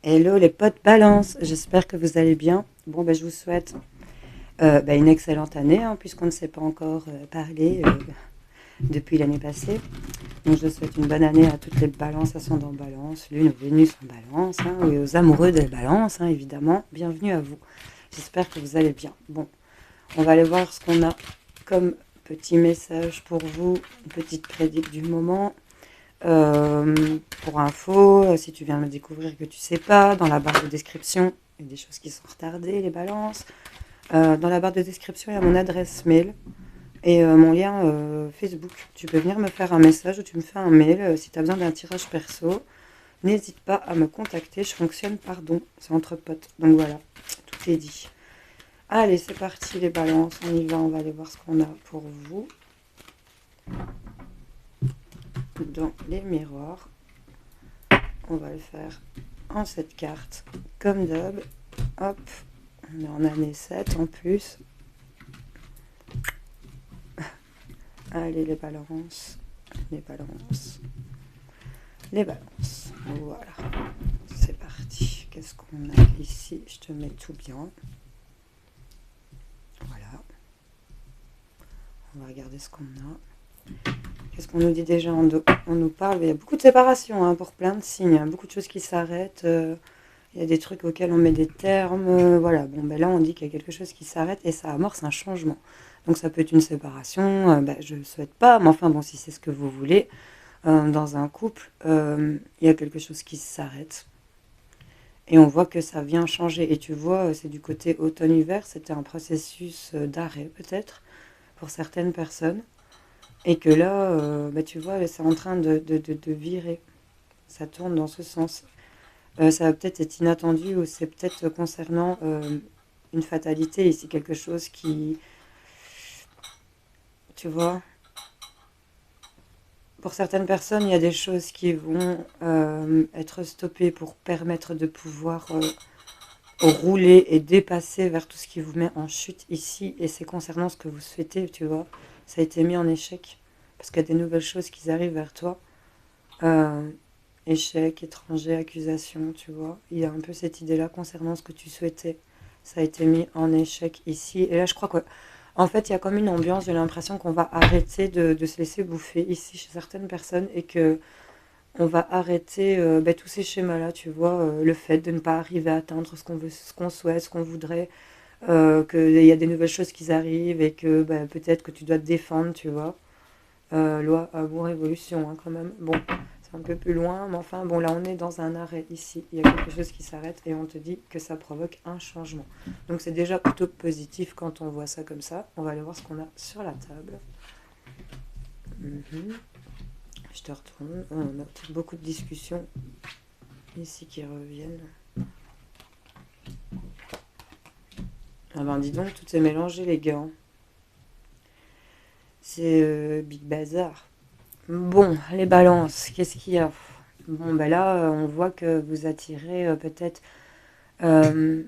Hello les potes balance, j'espère que vous allez bien. Bon, ben, je vous souhaite une excellente année, hein, puisqu'on ne s'est pas encore parlé depuis l'année passée. Donc je souhaite une bonne année à toutes les balances ascendant balance, lune ou Vénus en balance, hein, et aux amoureux des balances, hein, évidemment. Bienvenue à vous. J'espère que vous allez bien. Bon, on va aller voir ce qu'on a comme petit message pour vous, une petite prédique du moment. Pour info, si tu viens de me découvrir que tu sais pas, dans la barre de description, il y a des choses qui sont retardées, les balances. Dans la barre de description, il y a mon adresse mail et mon lien Facebook. Tu peux venir me faire un message ou tu me fais un mail si tu as besoin d'un tirage perso. N'hésite pas à me contacter, je fonctionne par don, c'est entre potes. Donc voilà, tout est dit. Allez, c'est parti les balances, on y va, on va aller voir ce qu'on a pour vous dans les miroirs. On va le faire en cette carte, comme d'hab. Hop, on est en année 7 en plus. Allez, les balances, les balances, les balances. Voilà, c'est parti. Qu'est-ce qu'on a ici? Je te mets tout bien. Voilà. On va regarder ce qu'on a. Qu'est-ce qu'on nous dit déjà en dos? On nous parle, il y a beaucoup de séparation hein, pour plein de signes. Hein, beaucoup de choses qui s'arrêtent. Il y a des trucs auxquels on met des termes. Voilà, bon, ben là, on dit qu'il y a quelque chose qui s'arrête et ça amorce un changement. Donc ça peut être une séparation, je ne souhaite pas, mais enfin bon, si c'est ce que vous voulez, dans un couple, il y a quelque chose qui s'arrête. Et on voit que ça vient changer. Et tu vois, c'est du côté automne-hiver, c'était un processus d'arrêt peut-être pour certaines personnes. Et que là, tu vois, c'est en train de virer. Ça tourne dans ce sens. Ça va peut-être être inattendu ou c'est peut-être concernant une fatalité ici, quelque chose qui, tu vois, pour certaines personnes, il y a des choses qui vont être stoppées pour permettre de pouvoir rouler et dépasser vers tout ce qui vous met en chute ici. Et c'est concernant ce que vous souhaitez, tu vois. Ça a été mis en échec parce qu'il y a des nouvelles choses qui arrivent vers toi. Euh, Échec, étranger, accusation, tu vois. Il y a un peu cette idée-là concernant ce que tu souhaitais. Ça a été mis en échec ici. Et là, je crois que, en fait, il y a comme une ambiance, j'ai l'impression qu'on va arrêter de se laisser bouffer ici chez certaines personnes et que on va arrêter tous ces schémas-là, tu vois. Le fait de ne pas arriver à atteindre ce qu'on veut, ce qu'on souhaite, ce qu'on voudrait, qu'il y a des nouvelles choses qui arrivent et que peut-être que tu dois te défendre, tu vois. Loi, amour, évolution, hein, quand même. Bon, c'est un peu plus loin, mais enfin, bon, là, on est dans un arrêt ici. Il y a quelque chose qui s'arrête et on te dit que ça provoque un changement. Donc, c'est déjà plutôt positif quand on voit ça comme ça. On va aller voir ce qu'on a sur la table. Mhm. Je te retourne. On a beaucoup de discussions ici qui reviennent. Ah ben, dis donc, tout est mélangé, les gars. C'est Big Bazar. Bon, les balances, qu'est-ce qu'il y a? Bon, ben là, on voit que vous attirez peut-être euh,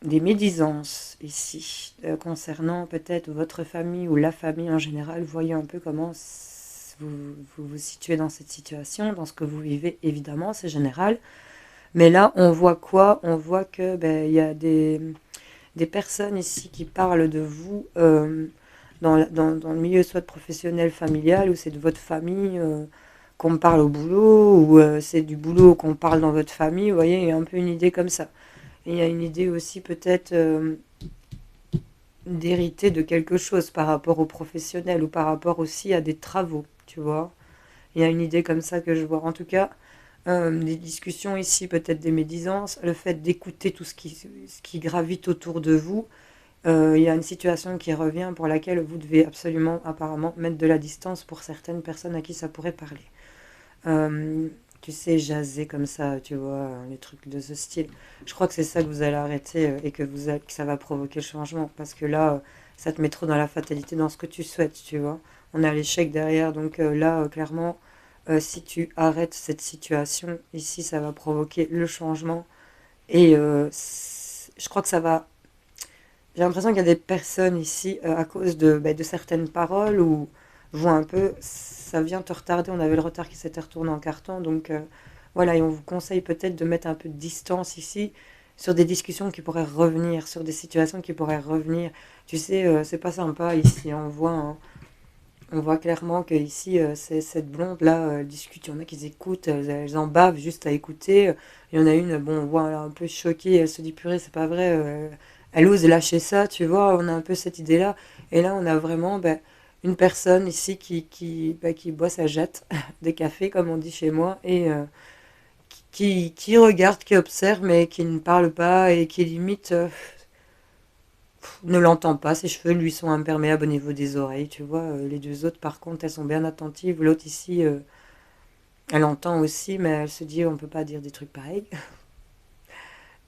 des médisances ici, concernant peut-être votre famille ou la famille en général. Voyez un peu comment vous situez dans cette situation, dans ce que vous vivez, évidemment, c'est général. Mais là, on voit quoi? On voit que il y a des personnes ici qui parlent de vous dans le milieu soit professionnel, familial, ou c'est de votre famille qu'on me parle au boulot, ou c'est du boulot qu'on parle dans votre famille. Vous voyez, il y a un peu une idée comme ça. Et il y a une idée aussi peut-être d'hériter de quelque chose par rapport au professionnel ou par rapport aussi à des travaux, tu vois. Il y a une idée comme ça que je vois. En tout cas, des discussions ici, peut-être des médisances, le fait d'écouter tout ce qui gravite autour de vous. Il y a une situation qui revient pour laquelle vous devez absolument, apparemment, mettre de la distance pour certaines personnes à qui ça pourrait parler. Euh, Tu sais, jaser comme ça, tu vois, les trucs de ce style. Je crois que c'est ça que vous allez arrêter et que ça va provoquer le changement. Parce que là, ça te met trop dans la fatalité, dans ce que tu souhaites, tu vois. On a l'échec derrière, donc là, clairement, si tu arrêtes cette situation, ici, ça va provoquer le changement. Et je crois que ça va. J'ai l'impression qu'il y a des personnes ici, à cause de certaines paroles, où vont un peu, ça vient te retarder. On avait le retard qui s'était retourné en carton, donc Voilà, et on vous conseille peut-être de mettre un peu de distance ici sur des discussions qui pourraient revenir, sur des situations qui pourraient revenir. Tu sais, c'est pas sympa ici. On voit clairement que ici, cette blonde-là, elle discute. Il y en a qui écoutent, elles en bavent juste à écouter. Il y en a une, bon, on voit, elle est un peu choquée. Elle se dit, purée, c'est pas vrai. Elle ose lâcher ça, tu vois. On a un peu cette idée-là. Et là, on a vraiment ben, une personne ici qui boit sa jatte de café, comme on dit chez moi, et qui regarde, qui observe, mais qui ne parle pas et qui limite ne l'entend pas. Ses cheveux lui sont imperméables au niveau des oreilles, tu vois. Les deux autres, par contre, elles sont bien attentives. L'autre ici, elle entend aussi, mais elle se dit on peut pas dire des trucs pareils.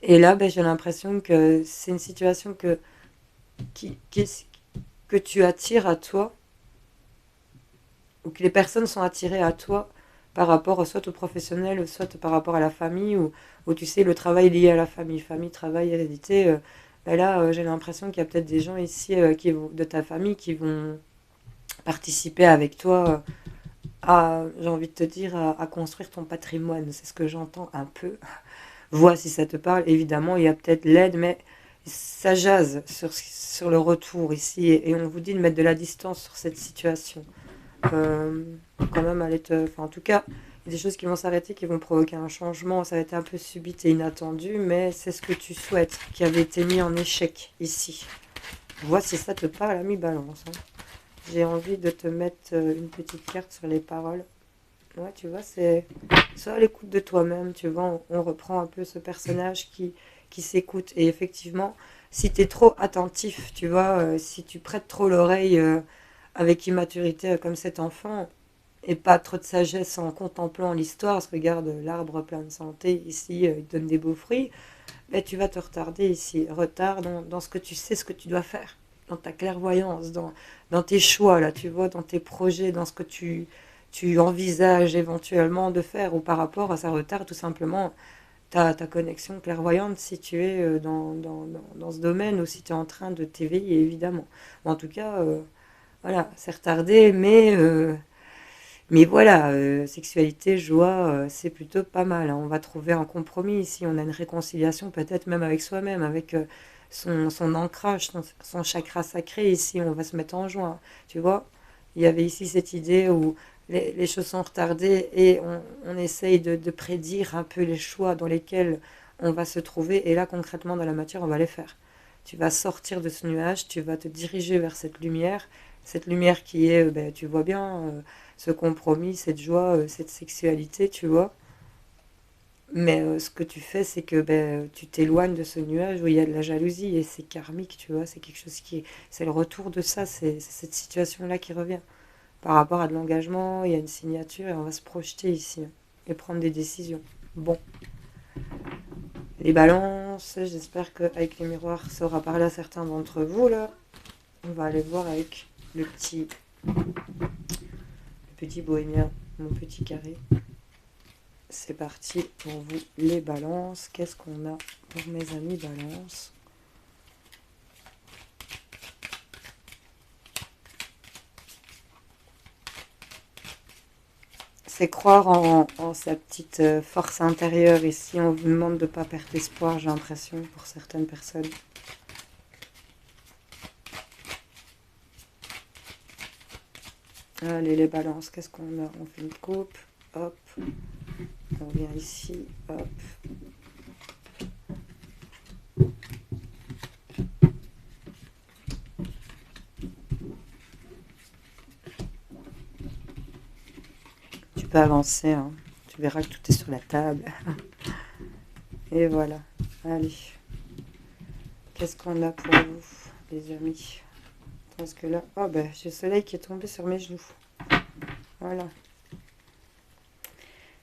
Et là, ben, j'ai l'impression que c'est une situation qui, qui- que tu attires à toi, ou que les personnes sont attirées à toi par rapport soit au professionnel, soit par rapport à la famille, ou tu sais, le travail lié à la famille, famille, travail, hérédité. Ben là, j'ai l'impression qu'il y a peut-être des gens ici de ta famille qui vont participer avec toi j'ai envie de te dire, à construire ton patrimoine. C'est ce que j'entends un peu. Vois si ça te parle. Évidemment, il y a peut-être l'aide, mais ça jase sur le retour ici. Et on vous dit de mettre de la distance sur cette situation. Euh, Quand même, enfin, en tout cas, il y a des choses qui vont s'arrêter, qui vont provoquer un changement. Ça va être un peu subit et inattendu, mais c'est ce que tu souhaites, qui avait été mis en échec ici. Vois si ça te parle, ami Balance. Hein. J'ai envie de te mettre une petite carte sur les paroles. Ouais, tu vois, c'est soit à l'écoute de toi-même, tu vois, on reprend un peu ce personnage qui s'écoute. Et effectivement, si tu es trop attentif, tu vois, si tu prêtes trop l'oreille avec immaturité comme cet enfant, et pas trop de sagesse en contemplant l'histoire, parce que regarde l'arbre plein de santé, ici, il donne des beaux fruits, ben, tu vas te retarder ici. Retard dans ce que tu sais, ce que tu dois faire, dans ta clairvoyance, dans tes choix, là, tu vois, dans tes projets, dans ce que tu envisages éventuellement de faire, ou par rapport à ça retard, tout simplement, ta connexion clairvoyante, si tu es dans ce domaine, ou si tu es en train de t'éveiller, évidemment. Ou en tout cas, voilà, c'est retardé, mais voilà, sexualité, joie, c'est plutôt pas mal. Hein. On va trouver un compromis ici. On a une réconciliation peut-être même avec soi-même, avec son ancrage, son chakra sacré ici. On va se mettre en joie. Tu vois, il y avait ici cette idée où les choses sont retardées et on essaye de prédire un peu les choix dans lesquels on va se trouver. Et là, concrètement, dans la matière, on va les faire. Tu vas sortir de ce nuage, tu vas te diriger vers cette lumière qui est, ben, tu vois bien, ce compromis, cette joie, cette sexualité, tu vois. Mais ce que tu fais, c'est que ben, tu t'éloignes de ce nuage où il y a de la jalousie et c'est karmique, tu vois. C'est quelque chose qui c'est le retour de ça, c'est cette situation-là qui revient. Par rapport à de l'engagement, il y a une signature et on va se projeter ici hein, et prendre des décisions. Bon, les balances, j'espère qu'avec les miroirs, ça aura parlé à certains d'entre vous là. On va aller voir avec le petit bohémien, mon petit carré. C'est parti pour vous les balances. Qu'est-ce qu'on a pour mes amis balance? C'est croire en sa petite force intérieure. Ici, on vous demande de ne pas perdre espoir, j'ai l'impression, pour certaines personnes. Allez, les balances, qu'est-ce qu'on a? On fait une coupe, hop, on vient ici, hop. Tu peux avancer, hein. Tu verras que tout est sur la table. Et voilà. Allez. Qu'est-ce qu'on a pour vous, les amis? Parce que là, oh ben, j'ai le soleil qui est tombé sur mes genoux. Voilà.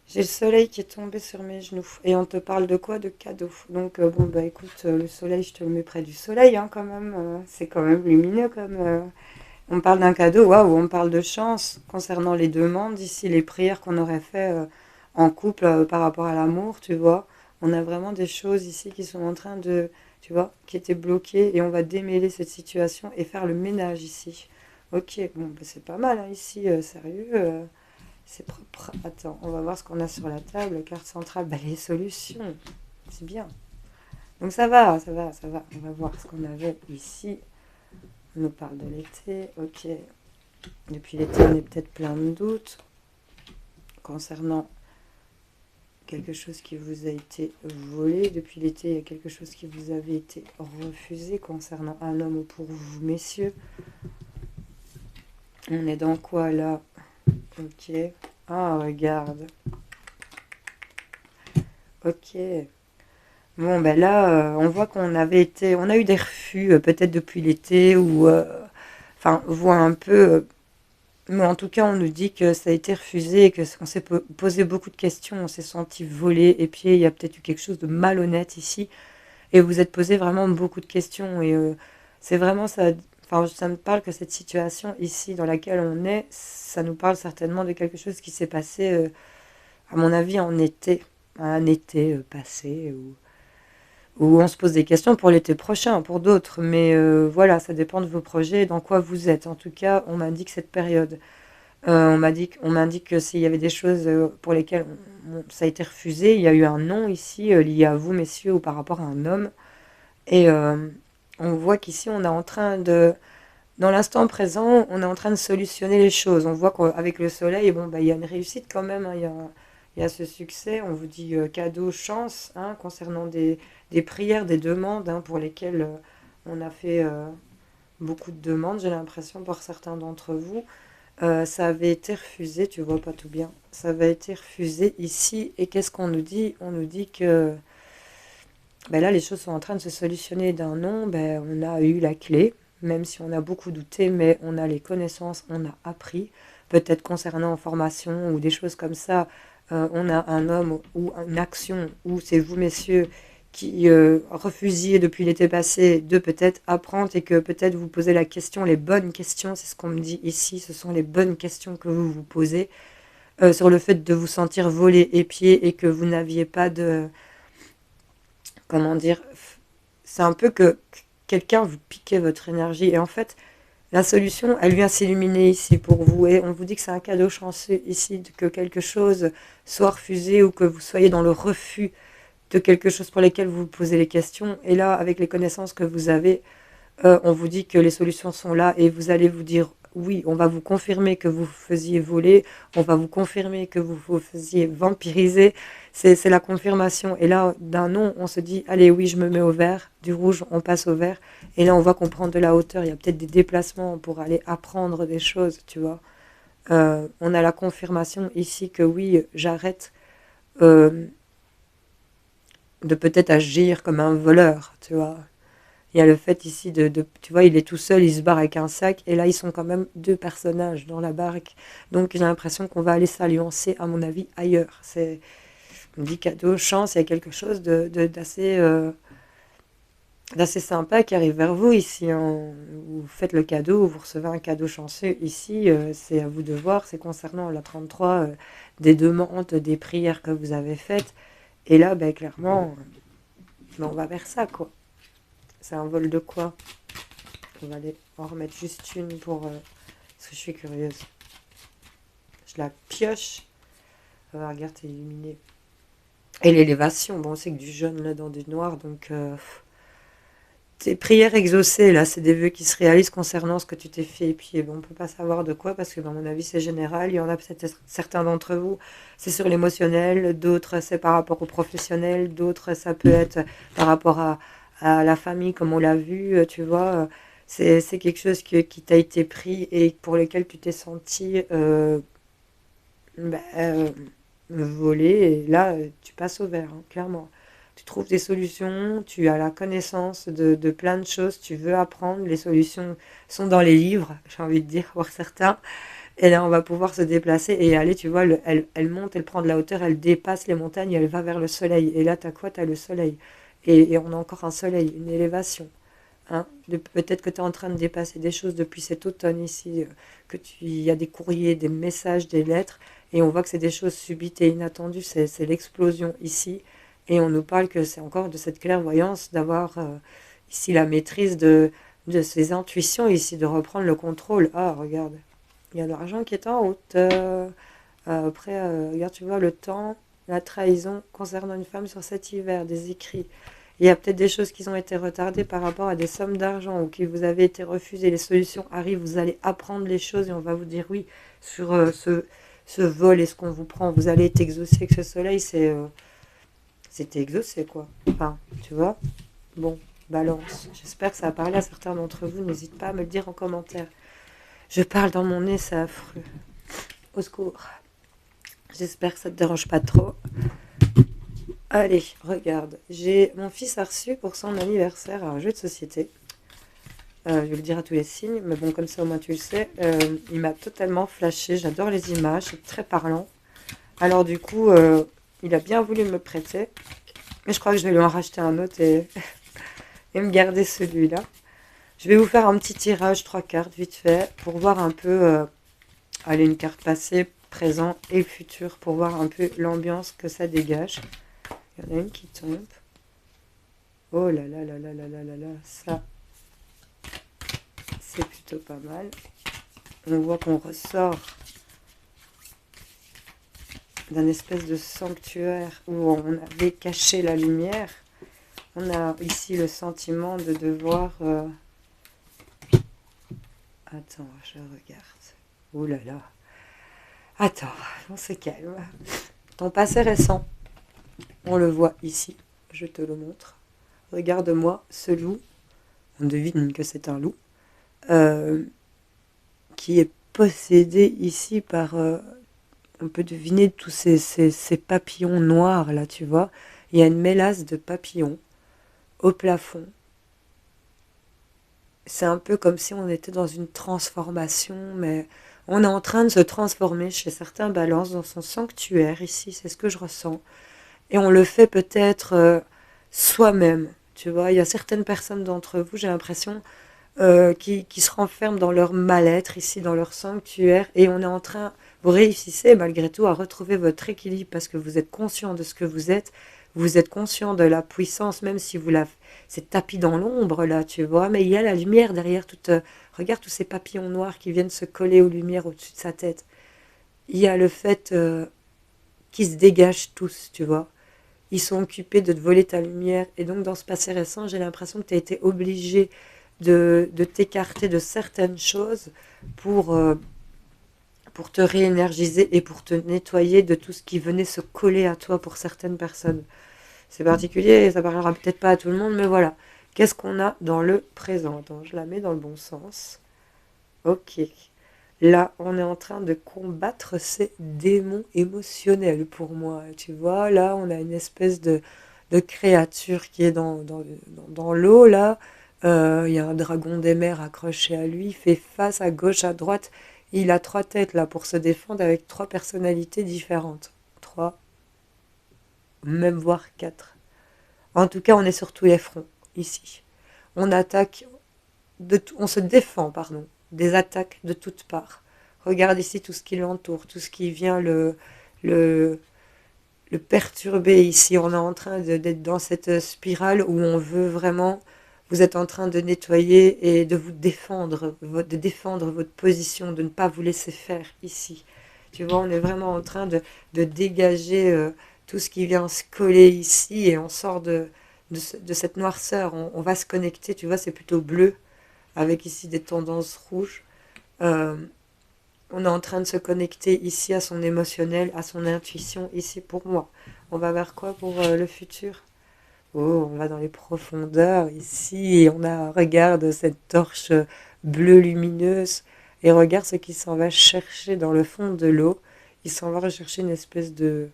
J'ai le soleil qui est tombé sur mes genoux. Et on te parle de quoi? De cadeaux. Donc, bon, bah écoute, le soleil, je te le mets près du soleil, hein, quand même. C'est quand même lumineux, comme. On parle d'un cadeau, waouh, on parle de chance concernant les demandes. Ici, les prières qu'on aurait fait en couple par rapport à l'amour, tu vois. On a vraiment des choses ici qui sont en train de. Tu vois, qui étaient bloquées. Et on va démêler cette situation et faire le ménage ici. Ok, bon, bah, c'est pas mal, hein, ici, sérieux. C'est propre. Attends, on va voir ce qu'on a sur la table. Carte centrale, bah, les solutions. C'est bien. Donc ça va, ça va, ça va. On va voir ce qu'on avait ici. On nous parle de l'été. Ok. Depuis l'été, on est peut-être plein de doutes concernant quelque chose qui vous a été volé. Depuis l'été, il y a quelque chose qui vous avait été refusé concernant un homme ou pour vous, messieurs. On est dans quoi là? Ok. Ah, regarde. Ok. Bon, ben là, on voit qu'on on a eu des refus, peut-être depuis l'été, ou, enfin, on voit un peu, mais en tout cas, on nous dit que ça a été refusé, et que on s'est posé beaucoup de questions, on s'est senti volé, et puis il y a peut-être eu quelque chose de malhonnête ici, et vous êtes posé vraiment beaucoup de questions, et c'est vraiment ça, enfin, ça me parle que cette situation ici dans laquelle on est, ça nous parle certainement de quelque chose qui s'est passé, à mon avis, en été, un été passé, ou on se pose des questions pour l'été prochain, pour d'autres. Mais voilà, ça dépend de vos projets et dans quoi vous êtes. En tout cas, on m'indique cette période. On m'indique que s'il y avait des choses pour lesquelles ça a été refusé, il y a eu un non ici lié à vous, messieurs, ou par rapport à un homme. Et on voit qu'ici, on est en train de... Dans l'instant présent, on est en train de solutionner les choses. On voit qu'avec le soleil, bon, bah, il y a une réussite quand même, hein, il y a ce succès. On vous dit cadeau, chance, hein, concernant des prières, des demandes, hein, pour lesquelles on a fait beaucoup de demandes, j'ai l'impression, pour certains d'entre vous. Ça avait été refusé, tu vois pas tout bien. Ça avait été refusé ici. Et qu'est-ce qu'on nous dit? On nous dit que ben là, les choses sont en train de se solutionner d'un non. Ben, on a eu la clé, même si on a beaucoup douté, mais on a les connaissances, on a appris. Peut-être concernant en formation ou des choses comme ça, on a un homme ou une action, ou c'est vous, messieurs, qui refusiez depuis l'été passé de peut-être apprendre et que peut-être vous posez la question, les bonnes questions, c'est ce qu'on me dit ici, ce sont les bonnes questions que vous vous posez sur le fait de vous sentir volé, épié et que vous n'aviez pas de comment dire, c'est un peu que quelqu'un vous piquait votre énergie. Et en fait, la solution, elle vient s'illuminer ici pour vous. Et on vous dit que c'est un cadeau chanceux ici, que quelque chose soit refusé ou que vous soyez dans le refus de quelque chose pour lequel vous vous posez les questions. Et là, avec les connaissances que vous avez, on vous dit que les solutions sont là et vous allez vous dire oui, on va vous confirmer que vous faisiez voler, on va vous confirmer que vous vous faisiez vampiriser. C'est la confirmation. Et là, d'un non, on se dit allez, oui, je me mets au vert. Du rouge, on passe au vert. Et là, on voit qu'on prend de la hauteur. Il y a peut-être des déplacements pour aller apprendre des choses, tu vois. On a la confirmation ici que oui, j'arrête euh, de peut-être agir comme un voleur, tu vois. Il y a le fait ici tu vois, il est tout seul, il se barre avec un sac, et là, ils sont quand même deux personnages dans la barque. Donc, j'ai l'impression qu'on va aller s'alliancer, à mon avis, ailleurs. On me dit cadeau, chance, il y a quelque chose d'assez sympa qui arrive vers vous ici, hein. Vous faites le cadeau, vous recevez un cadeau chanceux ici, c'est à vous de voir, c'est concernant la 33, des demandes, des prières que vous avez faites. Et là, ben, clairement, ben, on va vers ça, quoi. C'est un vol de quoi? On va aller en remettre juste une pour... parce que je suis curieuse. Je la pioche. Regarde, c'est illuminé. Et l'élévation, bon, c'est que du jaune là dans du noir, donc... tes prières exaucées, là, c'est des vœux qui se réalisent concernant ce que tu t'es fait. Et puis, bon, on peut pas savoir de quoi, parce que, dans mon avis, c'est général. Il y en a peut-être certains d'entre vous, c'est sur l'émotionnel, d'autres, c'est par rapport au professionnel, d'autres, ça peut être par rapport à la famille, comme on l'a vu, tu vois. C'est quelque chose qui t'a été pris et pour lequel tu t'es senti bah, volé. Et là, tu passes au vert, hein, clairement. Tu trouves des solutions, tu as la connaissance de plein de choses, tu veux apprendre, les solutions sont dans les livres, j'ai envie de dire, pour certains. Et là, on va pouvoir se déplacer et aller, tu vois, elle monte, elle prend de la hauteur, elle dépasse les montagnes, elle va vers le soleil. Et là, t'as quoi? T'as le soleil. Et on a encore un soleil, une élévation. Hein. Peut-être que tu es en train de dépasser des choses depuis cet automne ici, il y a des courriers, des messages, des lettres, et on voit que c'est des choses subites et inattendues, c'est l'explosion ici, et on nous parle que c'est encore de cette clairvoyance, d'avoir ici la maîtrise de ses intuitions ici, de reprendre le contrôle. Ah, regarde, il y a l'argent qui est en route. Après, regarde, tu vois, le temps, la trahison concernant une femme sur cet hiver, des écrits. Il y a peut-être des choses qui ont été retardées par rapport à des sommes d'argent ou qui vous avaient été refusées. Les solutions arrivent, vous allez apprendre les choses et on va vous dire oui sur ce vol et ce qu'on vous prend. Vous allez être exaucé, que ce soleil, c'était exaucé, quoi. Enfin, tu vois. Bon, balance. J'espère que ça a parlé à certains d'entre vous. N'hésite pas à me le dire en commentaire. Je parle dans mon nez, c'est affreux. Au secours. J'espère que ça te dérange pas trop. Allez, regarde. Mon fils a reçu pour son anniversaire un jeu de société. Je vais le dire à tous les signes, mais bon, comme ça au moins tu le sais. Il m'a totalement flashé. J'adore les images, c'est très parlant. Alors du coup, il a bien voulu me le prêter. Mais je crois que je vais lui en racheter un autre et me garder celui-là. Je vais vous faire un petit tirage, 3 cartes, vite fait, pour voir un peu, allez, une carte passée, présent et futur, pour voir un peu l'ambiance que ça dégage. Il y en a une qui tombe. Oh là là là là là là là là, ça, c'est plutôt pas mal. On voit qu'on ressort d'un espèce de sanctuaire où on avait caché la lumière. On a ici le sentiment de devoir... Attends, je regarde. Oh là là. Attends, on se calme. Ton passé récent, on le voit ici. Je te le montre. Regarde-moi ce loup. On devine que c'est un loup. Qui est possédé ici par... on peut deviner tous ces papillons noirs, là, tu vois. Il y a une mélasse de papillons au plafond. C'est un peu comme si on était dans une transformation, mais on est en train de se transformer chez certains balances dans son sanctuaire, ici, c'est ce que je ressens. Et on le fait peut-être soi-même, tu vois. Il y a certaines personnes d'entre vous, j'ai l'impression, qui se renferment dans leur mal-être, ici, dans leur sanctuaire, et on est en train, vous réussissez malgré tout à retrouver votre équilibre parce que vous êtes conscient de ce que vous êtes conscient de la puissance, même si c'est tapis dans l'ombre, là, tu vois, mais il y a la lumière derrière regarde tous ces papillons noirs qui viennent se coller aux lumières au-dessus de sa tête. Il y a le fait qu'ils se dégagent tous, tu vois. Ils sont occupés de te voler ta lumière, et donc dans ce passé récent, j'ai l'impression que tu as été obligé de t'écarter de certaines choses pour te réénergiser et pour te nettoyer de tout ce qui venait se coller à toi pour certaines personnes. C'est particulier, ça parlera peut-être pas à tout le monde, mais voilà. Qu'est-ce qu'on a dans le présent? Attends, je la mets dans le bon sens. Ok. Là, on est en train de combattre ces démons émotionnels pour moi. Tu vois, là, on a une espèce de créature qui est dans l'eau, là. Il y a un dragon des mers accroché à lui. Il fait face à gauche, à droite. Il a 3 têtes, là, pour se défendre avec 3 personnalités différentes. 3, même voire 4. En tout cas, on est sur tous les fronts, ici. On attaque, on se défend, pardon, des attaques de toutes parts. Regarde ici tout ce qui l'entoure, tout ce qui vient le perturber ici. On est en train d'être dans cette spirale où on veut vraiment... Vous êtes en train de nettoyer et de vous défendre, de défendre votre position, de ne pas vous laisser faire ici. Tu vois, on est vraiment en train de dégager tout ce qui vient se coller ici et on sort de cette noirceur. On va se connecter, tu vois, c'est plutôt bleu, avec ici des tendances rouges. On est en train de se connecter ici à son émotionnel, à son intuition, ici pour moi. On va vers quoi pour le futur? Oh, on va dans les profondeurs ici et regarde cette torche bleue lumineuse et regarde ce qui s'en va chercher dans le fond de l'eau. Il s'en va rechercher une espèce de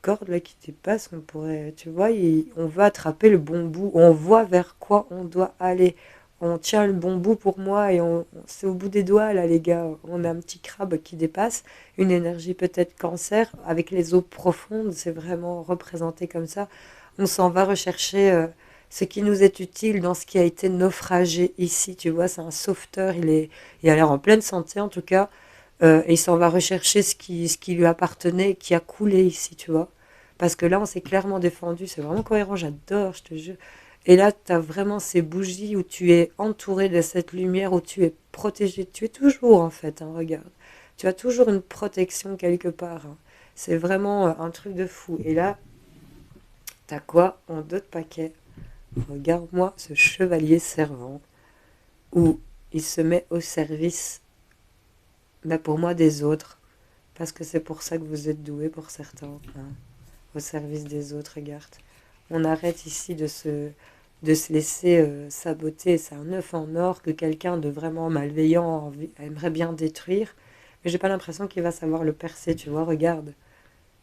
corde là qui dépasse. On pourrait, tu vois, on va attraper le bon bout. On voit vers quoi on doit aller. On tient le bon bout pour moi et c'est au bout des doigts là les gars. On a un petit crabe qui dépasse, une énergie peut-être cancer avec les eaux profondes. C'est vraiment représenté comme ça. On s'en va rechercher ce qui nous est utile dans ce qui a été naufragé ici. Tu vois, c'est un sauveteur. Il a l'air en pleine santé en tout cas. Et il s'en va rechercher ce qui lui appartenait, qui a coulé ici, tu vois. Parce que là, on s'est clairement défendu. C'est vraiment cohérent, j'adore, je te jure. Et là, tu as vraiment ces bougies où tu es entouré de cette lumière, où tu es protégé. Tu es toujours, en fait, hein, regarde. tu as toujours une protection quelque part, hein. C'est vraiment un truc de fou. Et là, t'as quoi en dos de paquet? Regarde-moi ce chevalier servant, où il se met au service, mais pour moi, des autres. Parce que c'est pour ça que vous êtes doués pour certains, hein, au service des autres, regarde. On arrête ici de se laisser saboter. C'est un œuf en or que quelqu'un de vraiment malveillant aimerait bien détruire. Mais j'ai pas l'impression qu'il va savoir le percer, tu vois, regarde.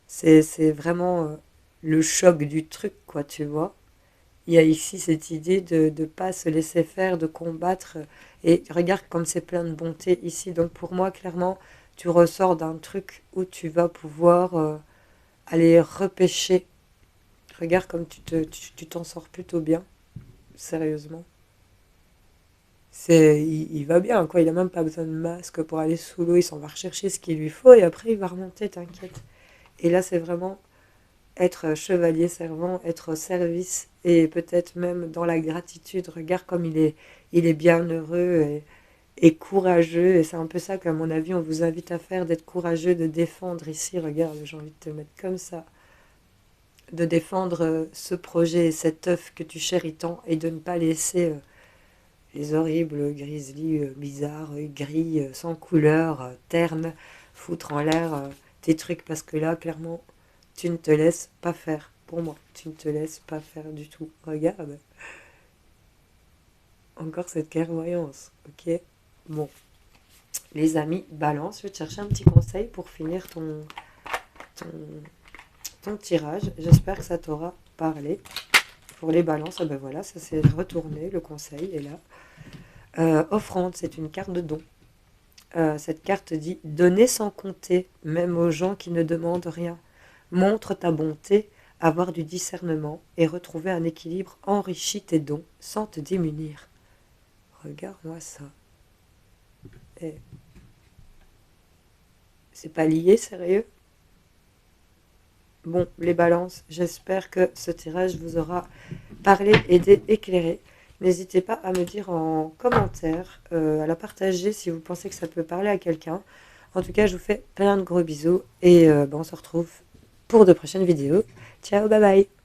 C'est vraiment le choc du truc, quoi, tu vois. Il y a ici cette idée de ne pas se laisser faire, de combattre. Et regarde comme c'est plein de bonté ici. Donc pour moi, clairement, tu ressors d'un truc où tu vas pouvoir aller repêcher. Regarde comme tu t'en sors plutôt bien, sérieusement. Il va bien, quoi. Il a même pas besoin de masque pour aller sous l'eau. Il s'en va rechercher ce qu'il lui faut et après il va remonter, t'inquiète. Et là, c'est vraiment être chevalier servant, être au service et peut-être même dans la gratitude. Regarde comme il est bien heureux et courageux. Et c'est un peu ça qu'à mon avis, on vous invite à faire, d'être courageux, de défendre ici. Regarde, j'ai envie de te mettre comme ça. De défendre ce projet, cet œuf que tu chéris tant et de ne pas laisser les horribles grizzlies bizarres, gris, sans couleur, ternes, foutre en l'air tes trucs parce que là, clairement, tu ne te laisses pas faire. Pour moi, tu ne te laisses pas faire du tout. Regarde. Encore cette clairvoyance, ok? Bon, les amis, balance. Je vais te chercher un petit conseil pour finir ton, ton tirage. J'espère que ça t'aura parlé. Pour les balances, ah ben voilà, ça s'est retourné, le conseil est là. Offrande, c'est une carte de don. Cette carte dit « Donner sans compter, même aux gens qui ne demandent rien. Montre ta bonté, avoir du discernement et retrouver un équilibre enrichit tes dons sans te démunir. » Regarde-moi ça. Eh, c'est pas lié, sérieux? Bon, les balances, j'espère que ce tirage vous aura parlé, aidé, éclairé. N'hésitez pas à me dire en commentaire, à la partager si vous pensez que ça peut parler à quelqu'un. En tout cas, je vous fais plein de gros bisous et on se retrouve pour de prochaines vidéos. Ciao, bye bye!